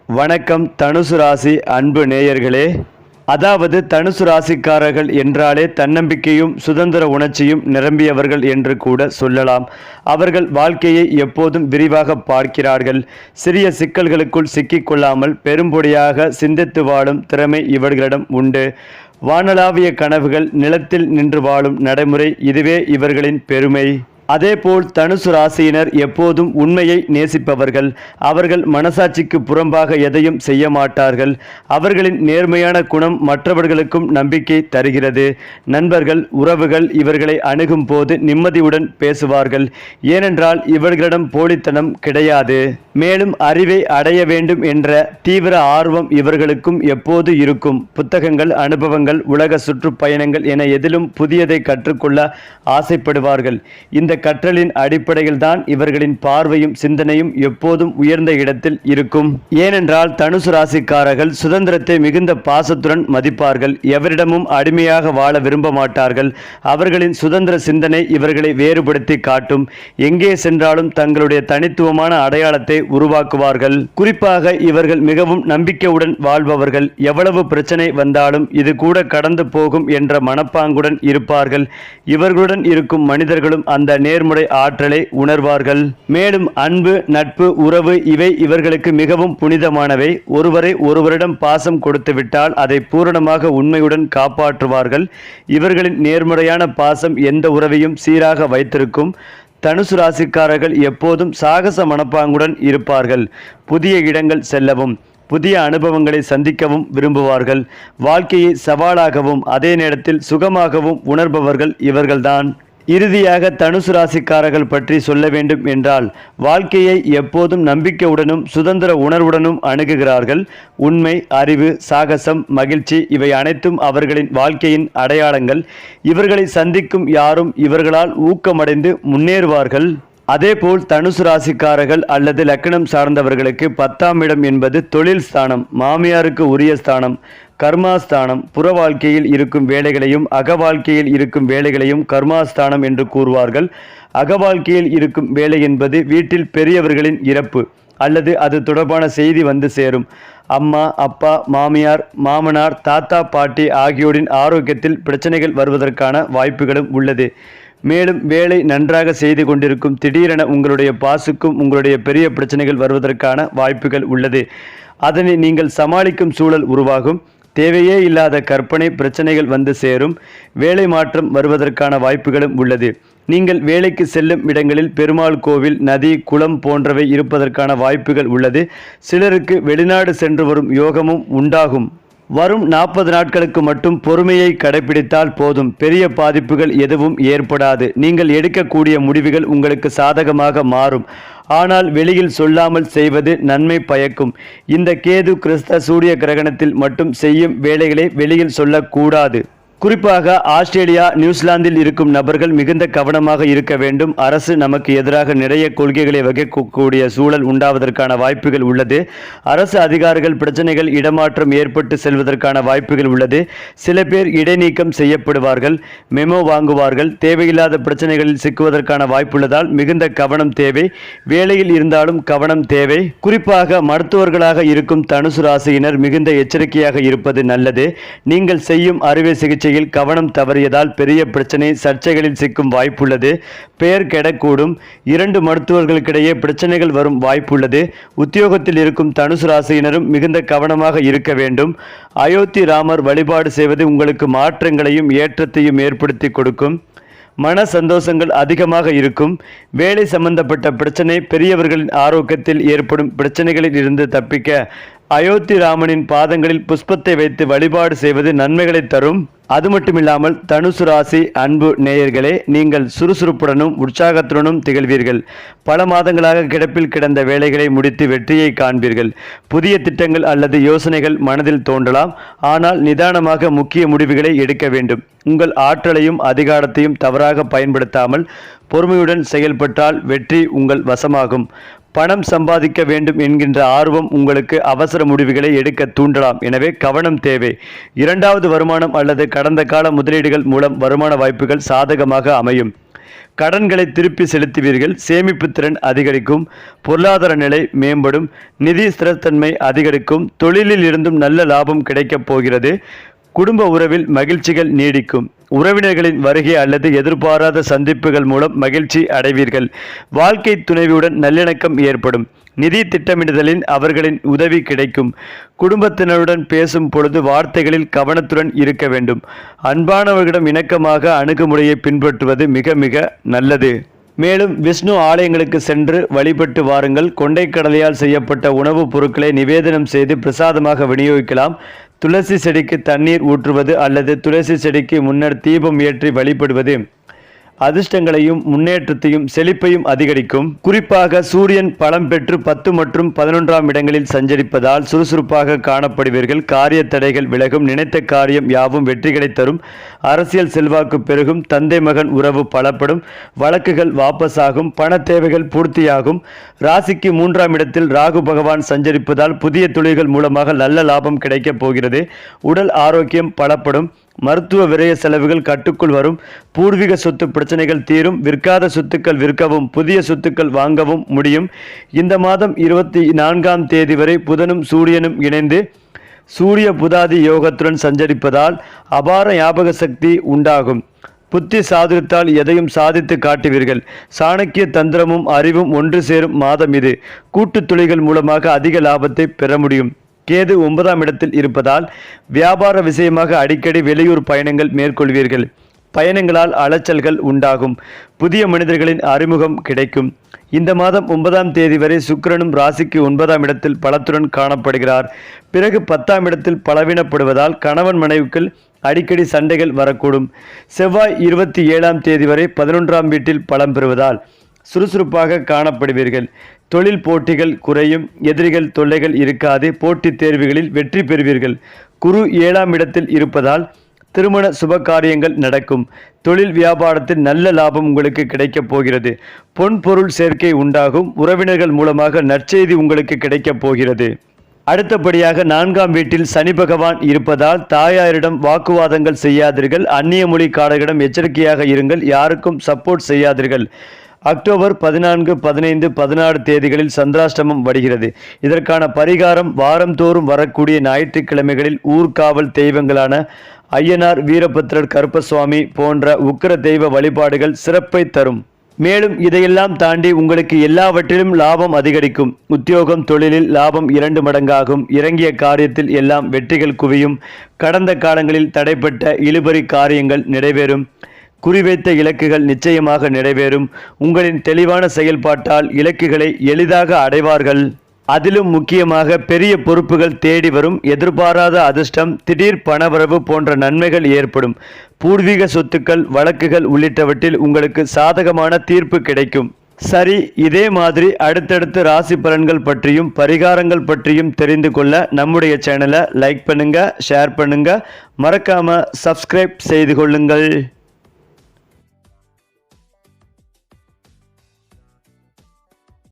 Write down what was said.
வணக்கம் தனுசு ராசி அன்பு நேயர்களே. அதாவது தனுசு ராசிக்காரர்கள் என்றாலே தன்னம்பிக்கையும் சுதந்திர உணர்ச்சியும் நிரம்பியவர்கள் என்று கூட சொல்லலாம். அவர்கள் வாழ்க்கையை எப்போதும் விரிவாக பார்க்கிறார்கள். சிறிய சிக்கல்களுக்குள் சிக்கிக்கொள்ளாமல் பெரும்பொடியாக சிந்தித்து வாழும் திறமை இவர்களிடம் உண்டு. வானளாவிய கனவுகள் நிலத்தில் நின்று வாழும் நடைமுறை, இதுவே இவர்களின் பெருமை. அதேபோல் தனுசு ராசியினர் எப்போதும் உண்மையை நேசிப்பவர்கள். அவர்கள் மனசாட்சிக்கு புறம்பாக எதையும் செய்ய மாட்டார்கள். அவர்களின் நேர்மையான குணம் மற்றவர்களுக்கும் நம்பிக்கை தருகிறது. நண்பர்கள், உறவுகள் இவர்களை அணுகும் போது நிம்மதியுடன் பேசுவார்கள். ஏனென்றால் இவர்களிடம் போலித்தனம் கிடையாது. மேலும் அறிவை அடைய வேண்டும் என்ற தீவிர ஆர்வம் இவர்களுக்கும் எப்போது இருக்கும். புத்தகங்கள், அனுபவங்கள், உலக சுற்றுப்பயணங்கள் என எதிலும் புதியதை கற்றுக்கொள்ள ஆசைப்படுவார்கள். இந்த கற்றலின் அடிப்படையில் தான் இவர்களின் பார்வையும் சிந்தனையும் எப்போதும் உயர்ந்த இடத்தில் இருக்கும். ஏனென்றால் தனுசு ராசிக்காரர்கள் சுதந்திரத்தை மிகுந்த பாசத்துடன் மதிப்பார்கள். எவரிடமும் அடிமையாக வாழ விரும்ப மாட்டார்கள். அவர்களின் சுதந்திர சிந்தனை இவர்களை வேறுபடுத்தி காட்டும். எங்கே சென்றாலும் தங்களுடைய தனித்துவமான அடையாளத்தை உருவாக்குவார்கள். குறிப்பாக இவர்கள் மிகவும் நம்பிக்கையுடன் வாழ்பவர்கள். எவ்வளவு பிரச்சனை வந்தாலும் இது கூட கடந்து போகும் என்ற மனப்பாங்குடன் இருப்பார்கள். இவர்களுடன் இருக்கும் மனிதர்களும் அந்த நேர்முறை ஆற்றலை உணர்வார்கள். மேலும் அன்பு, நட்பு, உறவு இவை இவர்களுக்கு மிகவும் புனிதமானவை. ஒருவரிடம் பாசம் கொடுத்துவிட்டால் அதை பூரணமாக உண்மையுடன் காப்பாற்றுவார்கள். இவர்களின் நேர்முறையான பாசம் எந்த உறவையும் சீராக வைத்திருக்கும். தனுசு ராசிக்காரர்கள் எப்போதும் சாகச மனப்பாங்குடன் இருப்பார்கள். புதிய இடங்கள் செல்லவும் புதிய அனுபவங்களை சந்திக்கவும் விரும்புவார்கள். வாழ்க்கையை சவாலாகவும் அதே நேரத்தில் சுகமாகவும் உணர்பவர்கள் இவர்கள்தான். இறுதியாக தனுசு ராசிக்காரர்கள் பற்றி சொல்ல வேண்டும் என்றால், வாழ்க்கையை எப்போதும் நம்பிக்கையுடனும் சுதந்திர உணர்வுடனும் அணுகுகிறார்கள். உண்மை, அறிவு, சாகசம், மகிழ்ச்சி இவை அனைத்தும் அவர்களின் வாழ்க்கையின் அடையாளங்கள். இவர்களை சந்திக்கும் யாரும் இவர்களால் ஊக்கமடைந்து முன்னேறுவார்கள். அதேபோல் தனுசு ராசிக்காரர்கள் அல்லது லக்னம் சார்ந்தவர்களுக்கு 10ஆம் இடம் என்பது தொழில் ஸ்தானம், மாமியாருக்கு உரிய ஸ்தானம், கர்மாஸ்தானம். புற வாழ்க்கையில் இருக்கும் வேலைகளையும் அக வாழ்க்கையில் இருக்கும் வேலைகளையும் கர்மாஸ்தானம் என்று கூறுவார்கள். அக வாழ்க்கையில் இருக்கும் வேலை என்பது வீட்டில் பெரியவர்களின் இறப்பு அல்லது அது தொடர்பான செய்தி வந்து சேரும். அம்மா, அப்பா, மாமியார், மாமனார், தாத்தா, பாட்டி ஆகியோரின் ஆரோக்கியத்தில் பிரச்சனைகள் வருவதற்கான வாய்ப்புகளும் உள்ளது. மேலும் வேலை நன்றாக செய்து கொண்டிருக்கும் திடீரென உங்களுடைய பாசுக்கும் உங்களுடைய பெரிய பிரச்சனைகள் வருவதற்கான வாய்ப்புகள் உள்ளது. அதனை நீங்கள் சமாளிக்கும் சூழல் உருவாகும். தேவையே இல்லாத கற்பனை பிரச்சனைகள் வந்து சேரும். வேலை மாற்றம் வருவதற்கான வாய்ப்புகளும் உள்ளது. நீங்கள் வேலைக்கு செல்லும் இடங்களில் பெருமாள் கோவில், நதி, குளம் போன்றவை இருப்பதற்கான வாய்ப்புகள் உள்ளது. சிலருக்கு வெளிநாடு சென்று வரும் யோகமும் உண்டாகும். வரும் 40 நாட்களுக்கு மட்டும் பொறுமையை கடைபிடித்தால் போதும். பெரிய பாதிப்புகள் எதுவும் ஏற்படாது. நீங்கள் எடுக்கக்கூடிய முடிவுகள் உங்களுக்கு சாதகமாக மாறும். ஆனால் வெளியில் சொல்லாமல் செய்வது நன்மை பயக்கும். இந்த கேது கிறிஸ்த சூரிய கிரகணத்தில் மட்டும் செய்யும் வேலைகளை வெளியில் சொல்லக்கூடாது. குறிப்பாக ஆஸ்திரேலியா, நியூசிலாந்தில் இருக்கும் நபர்கள் மிகுந்த கவனமாக இருக்க வேண்டும். அரசு நமக்கு எதிராக நிறைய கொள்கைகளை வகுக்கக்கூடிய சூழல் உண்டாவதற்கான வாய்ப்புகள் உள்ளது. அரசு அதிகாரிகள் பிரச்சனைகள் இடமாற்றம் ஏற்பட்டு செல்வதற்கான வாய்ப்புகள் உள்ளது. சில பேர் இடைநீக்கம் செய்யப்படுவார்கள், மெமோ வாங்குவார்கள். தேவையில்லாத பிரச்சனைகளில் சிக்குவதற்கான வாய்ப்புள்ளதால் மிகுந்த கவனம் தேவை. வேலையில் இருந்தாலும் கவனம் தேவை. குறிப்பாக மருத்துவர்களாக இருக்கும் தனுசு ராசியினர் மிகுந்த எச்சரிக்கையாக இருப்பது நல்லது. நீங்கள் செய்யும் அறுவை சிகிச்சை கவனம் தவறியதால் பெரிய பிரச்சனை, சர்ச்சைகளில் சிக்கும் வாய்ப்புள்ளது. பெயர் கெடக்கூடும். 2 மருத்துவர்களுக்கிடையே பிரச்சனைகள் வரும் வாய்ப்புள்ளது. உத்தியோகத்தில் இருக்கும் தனுசு ராசியினரும் மிகுந்த கவனமாக இருக்க வேண்டும். அயோத்தி ராமர் வழிபாடு செய்வது உங்களுக்கு மாற்றங்களையும் ஏற்றத்தையும் ஏற்படுத்தி கொடுக்கும். மன சந்தோஷங்கள் அதிகமாக இருக்கும். வேலை சம்பந்தப்பட்ட பிரச்சனை, பெரியவர்களின் ஆரோக்கியத்தில் ஏற்படும் பிரச்சனைகளில் இருந்து தப்பிக்க அயோத்தி ராமனின் பாதங்களில் புஷ்பத்தை வைத்து வழிபாடு செய்வது நன்மைகளை தரும். அது மட்டுமில்லாமல் தனுசு ராசி அன்பு நேயர்களே, நீங்கள் சுறுசுறுப்புடனும் உற்சாகத்துடனும் திகழ்வீர்கள். பல மாதங்களாக கிடப்பில் கிடந்த வேலைகளை முடித்து வெற்றியை காண்பீர்கள். புதிய திட்டங்கள் அல்லது யோசனைகள் மனதில் தோன்றலாம். ஆனால் நிதானமாக முக்கிய முடிவுகளை எடுக்க வேண்டும். உங்கள் ஆற்றலையும் அதிகாரத்தையும் தவறாக பயன்படுத்தாமல் பொறுமையுடன் செயல்பட்டால் வெற்றி உங்கள் வசமாகும். பணம் சம்பாதிக்க வேண்டும் என்கின்ற ஆர்வம் உங்களுக்கு அவசர முடிவுகளை எடுக்க தூண்டலாம். எனவே கவனம் தேவை. இரண்டாவது வருமானம் அல்லது கடந்த கால முதலீடுகள் மூலம் வருமான வாய்ப்புகள் சாதகமாக அமையும். கடன்களை திருப்பி செலுத்துவீர்கள். சேமிப்பு திறன் அதிகரிக்கும். பொருளாதார நிலை மேம்படும். நிதி ஸ்திரத்தன்மை அதிகரிக்கும். தொழிலில் இருந்தும் நல்ல லாபம் கிடைக்கப் போகிறது. குடும்ப உறவில் மகிழ்ச்சிகள் நீடிக்கும். உறவினர்களின் வருகை அல்லது எதிர்பாராத சந்திப்புகள் மூலம் மகிழ்ச்சி அடைவீர்கள். வாழ்க்கை துணைவியுடன் நல்லிணக்கம் ஏற்படும். நிதி திட்டமிடுதலில் அவர்களின் உதவி கிடைக்கும். குடும்பத்தினருடன் பேசும் பொழுது வார்த்தைகளில் கவனத்துடன் இருக்க வேண்டும். அன்பானவர்களிடம் இணக்கமாக அணுகுமுறையை பின்பற்றுவது மிக மிக நல்லது. மேலும் விஷ்ணு ஆலயங்களுக்கு சென்று வழிபட்டு வாருங்கள். கொண்டைக்கடலையால் செய்யப்பட்ட உணவுப் பொருட்களை நிவேதனம் செய்து பிரசாதமாக விநியோகிக்கலாம். துளசி செடிக்கு தண்ணீர் ஊற்றுவது அல்லது துளசி செடிக்கு முன்னர் தீபம் ஏற்றி வழிபடுவது அதிர்ஷ்டங்களையும் முன்னேற்றத்தையும் செழிப்பையும் அதிகரிக்கும். குறிப்பாக சூரியன் பலம் பெற்று 10 மற்றும் 11ஆம் இடங்களில் சஞ்சரிப்பதால் சுறுசுறுப்பாக காணப்படுவீர்கள். காரிய தடைகள் விலகும். நினைத்த காரியம் யாவும் வெற்றிகளை தரும். அரசியல் செல்வாக்கு பெருகும். தந்தை மகன் உறவு பலப்படும். வழக்குகள் வாபஸாகும். பண தேவைகள் பூர்த்தியாகும். ராசிக்கு 3ஆம் இடத்தில் ராகு பகவான் சஞ்சரிப்பதால் புதிய தொழில்கள் மூலமாக நல்ல லாபம் கிடைக்கப் போகிறது. உடல் ஆரோக்கியம் பலப்படும். மருத்துவ விரய செலவுகள் கட்டுக்குள் வரும். பூர்வீக சொத்து பிரச்சனைகள் தீரும். விற்காத சொத்துக்கள் விற்கவும் புதிய சொத்துக்கள் வாங்கவும் முடியும். இந்த மாதம் 24ஆம் தேதி வரை புதனும் சூரியனும் இணைந்து சூரிய புதாதி யோகத்துடன் சஞ்சரிப்பதால் அபார ஞாபக சக்தி உண்டாகும். புத்தி சாதுரியத்தால் எதையும் சாதித்து காட்டுவீர்கள். சாணக்கிய தந்திரமும் அறிவும் ஒன்று சேரும் மாதம் இது. கூட்டுத் தொழில்கள் மூலமாக அதிக லாபத்தை பெற முடியும். கேது 9ஆம் இடத்தில் இருப்பதால் வியாபார விஷயமாக அடிக்கடி வெளியூர் பயணங்கள் மேற்கொள்வீர்கள். பயணங்களால் அலைச்சல்கள் உண்டாகும். புதிய மனிதர்களின் அறிமுகம் கிடைக்கும். இந்த மாதம் 9ஆம் தேதி வரை சுக்கிரனும் ராசிக்கு 9ஆம் இடத்தில் பலத்துடன் காணப்படுகிறார். பிறகு 10ஆம் இடத்தில் பலவீனப்படுவதால் கணவன் மனைவிக்குள் அடிக்கடி சண்டைகள் வரக்கூடும். செவ்வாய் 27ஆம் தேதி வரை 11ஆம் வீட்டில் பலம் பெறுவதால் சுறுசுறுப்பாக காணப்படுவீர்கள். தொழில் போட்டிகள் குறையும். எதிரிகள் தொல்லைகள் இருக்காது. போட்டித் தேர்வுகளில் வெற்றி பெறுவீர்கள். குரு 7ஆம் இடத்தில் இருப்பதால் திருமண சுப காரியங்கள் நடக்கும். தொழில் வியாபாரத்தில் நல்ல லாபம் உங்களுக்கு கிடைக்கப் போகிறது. பொன் பொருள் சேர்க்கை உண்டாகும். உறவினர்கள் மூலமாக நற்செய்தி உங்களுக்கு கிடைக்கப் போகிறது. அடுத்தபடியாக 4ஆம் வீட்டில் சனி பகவான் இருப்பதால் தாயாரிடம் வாக்குவாதங்கள் செய்யாதீர்கள். அந்நிய மொழி காரர்களிடம் எச்சரிக்கையாக இருங்கள். யாருக்கும் சப்போர்ட் செய்யாதீர்கள். அக்டோபர் 14, 15, 16 தேதிகளில் சந்திராஷ்டமம் வருகிறது. இதற்கான பரிகாரம் வாரந்தோறும் வரக்கூடிய ஞாயிற்றுக்கிழமைகளில் ஊர்காவல் தெய்வங்களான ஐயனார், வீரபத்ரர், கருப்பசுவாமி போன்ற உக்கிர தெய்வ வழிபாடுகள் சிறப்பை தரும். மேலும் இதையெல்லாம் தாண்டி உங்களுக்கு எல்லாவற்றிலும் லாபம் அதிகரிக்கும். உத்தியோகம் தொழிலில் லாபம் 2 மடங்காகும். இறங்கிய காரியத்தில் எல்லாம் வெற்றிகள் குவியும். கடந்த காலங்களில் தடைப்பட்ட இழுபறி காரியங்கள் நிறைவேறும். குறிவைத்த இலக்குகள் நிச்சயமாக நிறைவேறும். உங்களின் தெளிவான செயல்பாட்டால் இலக்குகளை எளிதாக அடைவார்கள். அதிலும் முக்கியமாக பெரிய பொறுப்புகள் தேடி வரும். எதிர்பாராத அதிர்ஷ்டம், திடீர் பணவரவு போன்ற நன்மைகள் ஏற்படும். பூர்வீக சொத்துக்கள், வழக்குகள் உள்ளிட்டவற்றில் உங்களுக்கு சாதகமான தீர்ப்பு கிடைக்கும். சரி, இதே மாதிரி அடுத்தடுத்து ராசி பலன்கள் பற்றியும் பரிகாரங்கள் பற்றியும் தெரிந்து கொள்ள நம்முடைய சேனலை லைக் பண்ணுங்க, ஷேர் பண்ணுங்க, மறக்காம சப்ஸ்கிரைப் செய்து கொள்ளுங்கள்.